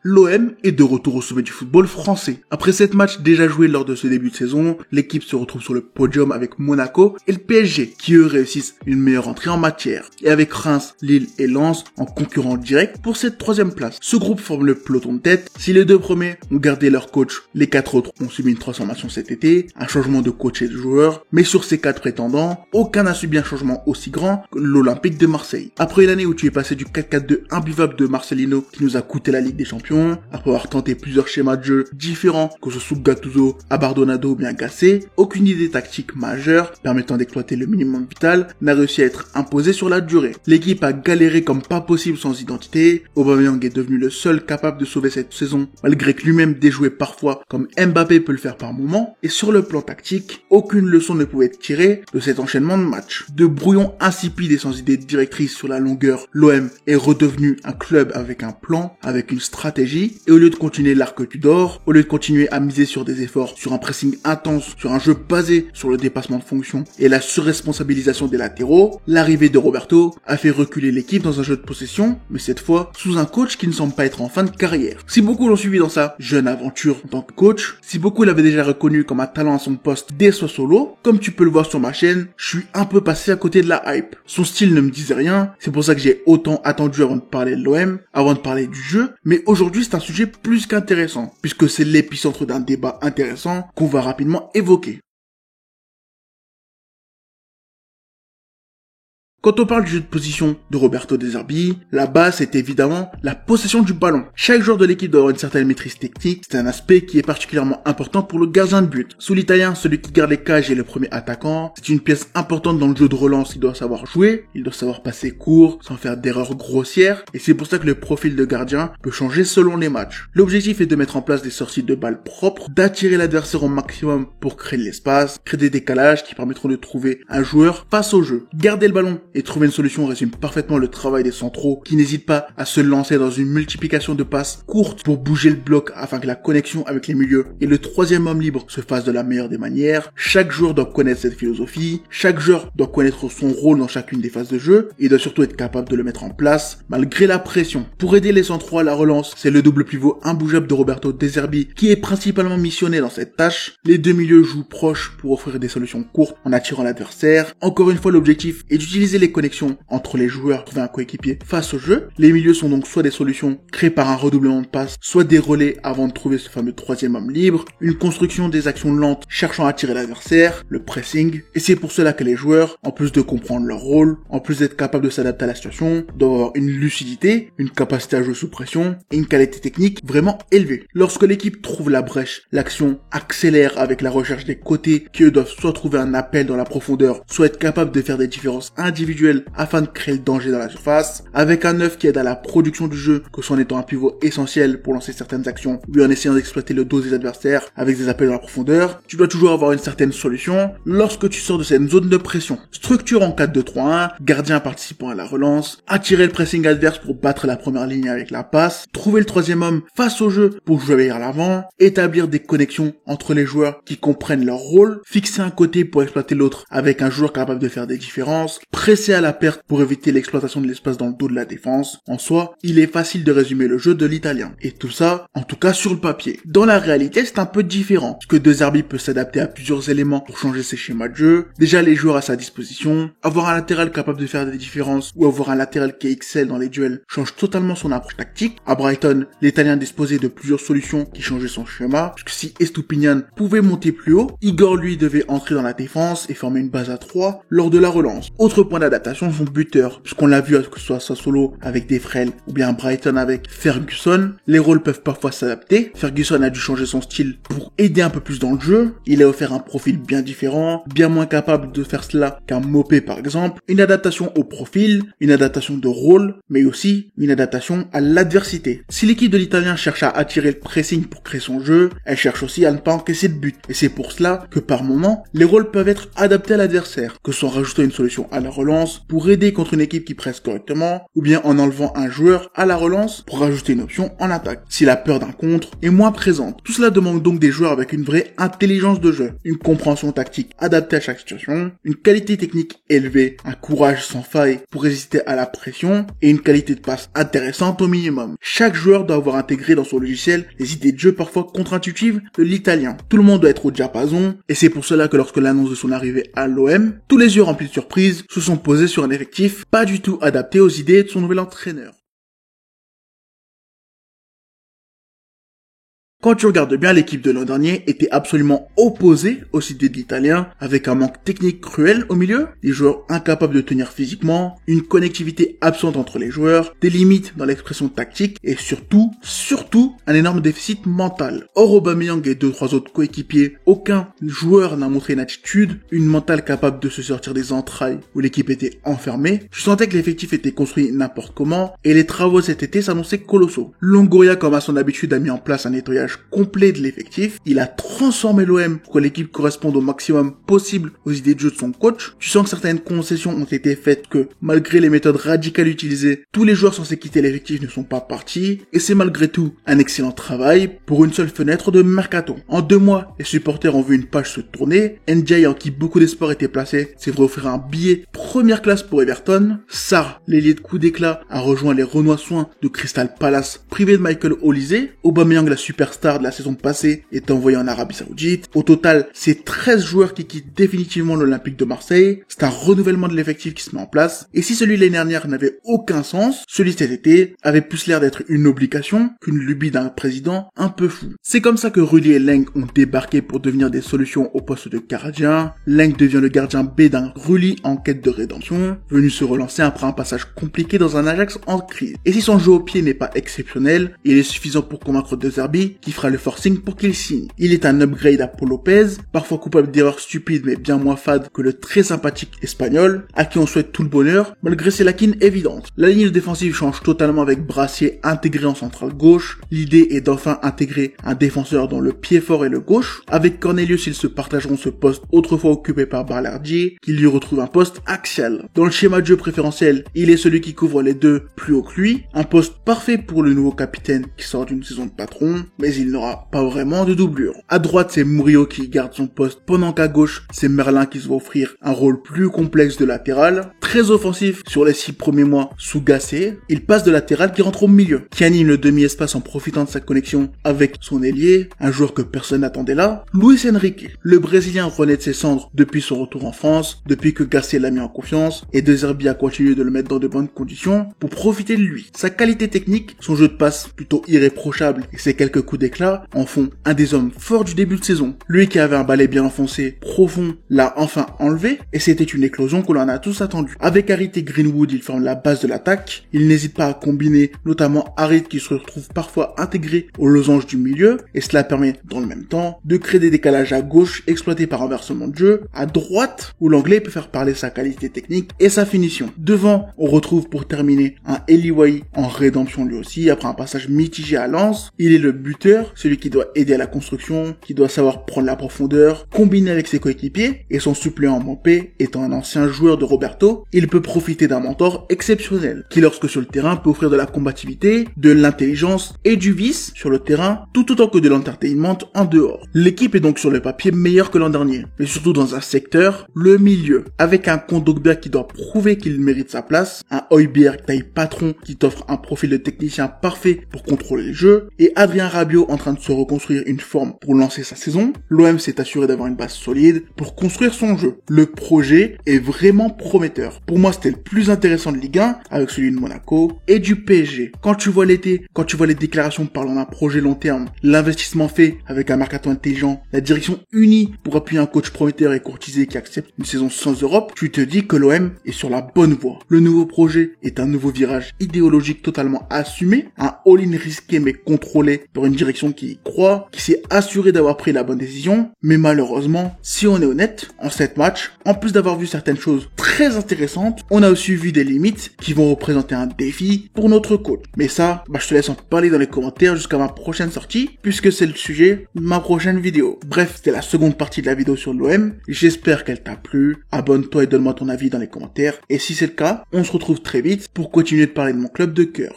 l'OM est de retour au sommet du football français. Après 7 matchs déjà joués lors de ce début de saison, l'équipe se retrouve sur le podium avec Monaco et le PSG, qui eux réussissent une meilleure entrée en matière. Et avec Reims, Lille et Lens en concurrent direct pour cette 3e place. Ce groupe forme le peloton de tête. Si les 2 premiers ont gardé leur coach, les 4 autres ont subi une transformation cet été, un changement de coach et de joueurs. Mais sur ces 4 prétendants, aucun n'a subi un changement aussi grand que l'Olympique de Marseille. Après une année où tu es passé du 4-4-2 imbuvable de Marcelino qui nous a coûté la Ligue des Champions, après avoir tenté plusieurs schémas de jeu différents, que ce soit Gattuso, Abardonado ou bien Gasset, aucune idée tactique majeure permettant d'exploiter le minimum vital n'a réussi à être imposée sur la durée. L'équipe a galéré comme pas possible sans identité. Aubameyang est devenu le seul capable de sauver cette saison, malgré que lui-même déjouait parfois comme Mbappé peut le faire par moment. Et sur le plan tactique, aucune leçon ne pouvait être tirée de cet enchaînement de matchs. De brouillon insipide et sans idée directrice sur la longueur, l'OM est redevenu un club avec un plan, avec une stratégie, et au lieu de continuer l'arc Tudor, au lieu de continuer à miser sur des efforts, sur un pressing intense, sur un jeu basé sur le dépassement de fonction et la surresponsabilisation des latéraux, l'arrivée de Roberto a fait reculer l'équipe dans un jeu de possession, mais cette fois sous un coach qui ne semble pas être en fin de carrière. Si beaucoup l'ont suivi dans sa jeune aventure en tant que coach, si beaucoup l'avaient déjà reconnu comme un talent à son poste dès Sassuolo, comme tu peux le voir sur ma chaîne, je suis un peu passé à côté de la hype. Son style ne me disait rien, c'est pour ça que j'ai autant attendu avant de parler de l'OM, avant de parler du jeu, mais aujourd'hui c'est un sujet plus qu'intéressant, puisque c'est l'épicentre d'un débat intéressant qu'on va rapidement évoquer. Quand on parle du jeu de position de Roberto De Zerbi, la base c'est évidemment la possession du ballon. Chaque joueur de l'équipe doit avoir une certaine maîtrise technique, c'est un aspect qui est particulièrement important pour le gardien de but. Sous l'italien, celui qui garde les cages est le premier attaquant, c'est une pièce importante dans le jeu de relance, il doit savoir jouer, il doit savoir passer court, sans faire d'erreurs grossières, et c'est pour ça que le profil de gardien peut changer selon les matchs. L'objectif est de mettre en place des sorties de balles propres, d'attirer l'adversaire au maximum pour créer de l'espace, créer des décalages qui permettront de trouver un joueur face au jeu. Garder le ballon et trouver une solution résume parfaitement le travail des centraux qui n'hésitent pas à se lancer dans une multiplication de passes courtes pour bouger le bloc afin que la connexion avec les milieux et le 3e homme libre se fasse de la meilleure des manières. Chaque joueur doit connaître cette philosophie, chaque joueur doit connaître son rôle dans chacune des phases de jeu et doit surtout être capable de le mettre en place malgré la pression. Pour aider les centraux à la relance, c'est le double pivot imbougeable de Roberto De Zerbi qui est principalement missionné dans cette tâche. Les 2 milieux jouent proches pour offrir des solutions courtes en attirant l'adversaire. Encore une fois, l'objectif est d'utiliser les connexions entre les joueurs, trouver un coéquipier face au jeu. Les milieux sont donc soit des solutions créées par un redoublement de passes, soit des relais avant de trouver ce fameux 3e homme libre, une construction des actions lentes cherchant à attirer l'adversaire, le pressing, et c'est pour cela que les joueurs, en plus de comprendre leur rôle, en plus d'être capables de s'adapter à la situation, doivent avoir une lucidité, une capacité à jouer sous pression, et une qualité technique vraiment élevée. Lorsque l'équipe trouve la brèche, l'action accélère avec la recherche des côtés qui eux doivent soit trouver un appel dans la profondeur, soit être capables de faire des différences individuelles afin de créer le danger dans la surface, avec un 9 qui aide à la production du jeu, que ce soit en étant un pivot essentiel pour lancer certaines actions, ou en essayant d'exploiter le dos des adversaires avec des appels dans la profondeur, tu dois toujours avoir une certaine solution lorsque tu sors de cette zone de pression. Structure en 4-2-3-1, gardien participant à la relance, attirer le pressing adverse pour battre la première ligne avec la passe, trouver le 3e homme face au jeu pour jouer vers l'avant, établir des connexions entre les joueurs qui comprennent leur rôle, fixer un côté pour exploiter l'autre avec un joueur capable de faire des différences, presser à la perte pour éviter l'exploitation de l'espace dans le dos de la défense. En soi, il est facile de résumer le jeu de l'italien. Et tout ça, en tout cas sur le papier. Dans la réalité, c'est un peu différent, parce que De Zerbi peut s'adapter à plusieurs éléments pour changer ses schémas de jeu. Déjà les joueurs à sa disposition, avoir un latéral capable de faire des différences, ou avoir un latéral qui excelle dans les duels, change totalement son approche tactique. À Brighton, l'italien disposait de plusieurs solutions qui changeaient son schéma, puisque si Estupiñán pouvait monter plus haut, Igor lui devait entrer dans la défense et former une base à 3 lors de la relance. Autre point d'adaptation, son buteur, puisqu'on l'a vu que ce soit Sassuolo avec Defrel ou bien Brighton avec Ferguson, les rôles peuvent parfois s'adapter. Ferguson a dû changer son style pour aider un peu plus dans le jeu, il a offert un profil bien différent, bien moins capable de faire cela qu'un Mopé par exemple, une adaptation au profil, une adaptation de rôle, mais aussi une adaptation à l'adversité. Si l'équipe de l'italien cherche à attirer le pressing pour créer son jeu, elle cherche aussi à ne pas encaisser de but, et c'est pour cela que par moment, les rôles peuvent être adaptés à l'adversaire, que ce soit en rajoutant une solution à la relance, défense pour aider contre une équipe qui presse correctement, ou bien en enlevant un joueur à la relance pour rajouter une option en attaque, si la peur d'un contre est moins présente. Tout cela demande donc des joueurs avec une vraie intelligence de jeu, une compréhension tactique adaptée à chaque situation, une qualité technique élevée, un courage sans faille pour résister à la pression et une qualité de passe intéressante au minimum. Chaque joueur doit avoir intégré dans son logiciel les idées de jeu parfois contre-intuitives de l'italien. Tout le monde doit être au diapason et c'est pour cela que lorsque l'annonce de son arrivée à l'OM, tous les yeux remplis de surprise se sont posés sur un effectif pas du tout adapté aux idées de son nouvel entraîneur. Quand tu regardes bien, l'équipe de l'an dernier était absolument opposée aux idées de l'italien, avec un manque technique cruel au milieu, des joueurs incapables de tenir physiquement, une connectivité absente entre les joueurs, des limites dans l'expression tactique et surtout, un énorme déficit mental. Hors Aubameyang et 2-3 autres coéquipiers, aucun joueur n'a montré une attitude, une mentale capable de se sortir des entrailles où l'équipe était enfermée. Je sentais que l'effectif était construit n'importe comment et les travaux cet été s'annonçaient colossaux. Longoria, comme à son habitude, a mis en place un nettoyage complet de l'effectif. Il a transformé l'OM pour que l'équipe corresponde au maximum possible aux idées de jeu de son coach. Tu sens que certaines concessions ont été faites, que malgré les méthodes radicales utilisées, tous les joueurs censés quitter l'effectif ne sont pas partis, et c'est malgré tout un excellent travail pour une seule fenêtre de mercato. En 2 mois, les supporters ont vu une page se tourner. Ndiaye, en qui beaucoup d'espoir était placé, s'est fait offrir un billet première classe pour Everton. Sarr, l'ailier de coup d'éclat, a rejoint les Renois soins de Crystal Palace, privé de Michael Olise. Aubameyang, la superstar de la saison passée, est envoyé en Arabie Saoudite. Au total, c'est 13 joueurs qui quittent définitivement l'Olympique de Marseille. C'est un renouvellement de l'effectif qui se met en place. Et si celui de l'année dernière n'avait aucun sens, celui de cet été avait plus l'air d'être une obligation qu'une lubie d'un président un peu fou. C'est comme ça que Rulli et Leng ont débarqué pour devenir des solutions au poste de gardien. Leng devient le gardien B d'un Rulli en quête de rédemption, venu se relancer après un passage compliqué dans un Ajax en crise. Et si son jeu au pied n'est pas exceptionnel, il est suffisant pour convaincre De Zerbi qui fera le forcing pour qu'il signe. Il est un upgrade à Paul Lopez, parfois coupable d'erreurs stupides mais bien moins fades que le très sympathique espagnol, à qui on souhaite tout le bonheur malgré ses lacunes évidentes. La ligne défensive change totalement avec Brassier intégré en centrale gauche. L'idée est d'enfin intégrer un défenseur dont le pied fort est le gauche. Avec Cornelius, ils se partageront ce poste autrefois occupé par Balerdi, qui lui retrouve un poste axial. Dans le schéma de jeu préférentiel, il est celui qui couvre les deux plus haut que lui, un poste parfait pour le nouveau capitaine qui sort d'une saison de patron, mais il n'aura pas vraiment de doublure. À droite, c'est Murillo qui garde son poste, pendant qu'à gauche, c'est Merlin qui se va offrir un rôle plus complexe de latéral. Très offensif sur les 6 premiers mois sous Gasset, il passe de latéral qui rentre au milieu, qui anime le demi-espace en profitant de sa connexion avec son ailier, un joueur que personne n'attendait là. Luis Enrique, le Brésilien renaît de ses cendres depuis son retour en France, depuis que Gasset l'a mis en confiance, et De Zerbi a continué de le mettre dans de bonnes conditions pour profiter de lui. Sa qualité technique, son jeu de passe plutôt irréprochable et ses quelques coups d'éclat en font un des hommes forts du début de saison. Lui qui avait un balai bien enfoncé, profond, l'a enfin enlevé, et c'était une éclosion que l'on a tous attendu. Avec Harit et Greenwood, il forme la base de l'attaque. Il n'hésite pas à combiner, notamment Harit qui se retrouve parfois intégré au losange du milieu, et cela permet, dans le même temps, de créer des décalages à gauche exploités par renversement de jeu, à droite, où l'anglais peut faire parler sa qualité technique et sa finition. Devant, on retrouve pour terminer un Eliwai en rédemption lui aussi, après un passage mitigé à Lens. Il est le buteur, celui qui doit aider à la construction, qui doit savoir prendre la profondeur, combiner avec ses coéquipiers, et son suppléant Mampé étant un ancien joueur de Roberto, il peut profiter d'un mentor exceptionnel, qui lorsque sur le terrain peut offrir de la combativité, de l'intelligence et du vice sur le terrain, tout autant que de l'entertainment en dehors. L'équipe est donc sur le papier meilleure que l'an dernier, mais surtout dans un secteur, le milieu, avec un Kondogbia qui doit prouver qu'il mérite sa place, un Højbjerg taille patron qui t'offre un profil de technicien parfait pour contrôler le jeu, et Adrien Rabiot en train de se reconstruire une forme pour lancer sa saison. L'OM s'est assuré d'avoir une base solide pour construire son jeu. Le projet est vraiment prometteur. Pour moi, c'était le plus intéressant de Ligue 1 avec celui de Monaco et du PSG. Quand tu vois l'été, quand tu vois les déclarations parlant d'un projet long terme, l'investissement fait avec un mercato intelligent, la direction unie pour appuyer un coach prometteur et courtisé qui accepte une saison sans Europe, tu te dis que l'OM est sur la bonne voie. Le nouveau projet est un nouveau virage idéologique totalement assumé, un all-in risqué mais contrôlé par une direction direction qui y croit, qui s'est assuré d'avoir pris la bonne décision. Mais malheureusement, si on est honnête, en 7 matchs, en plus d'avoir vu certaines choses très intéressantes, on a aussi vu des limites qui vont représenter un défi pour notre coach. Mais ça, je te laisse en parler dans les commentaires jusqu'à ma prochaine sortie, puisque c'est le sujet de ma prochaine vidéo. Bref, c'était la seconde partie de la vidéo sur l'OM. J'espère qu'elle t'a plu. Abonne-toi et donne-moi ton avis dans les commentaires. Et si c'est le cas, on se retrouve très vite pour continuer de parler de mon club de cœur.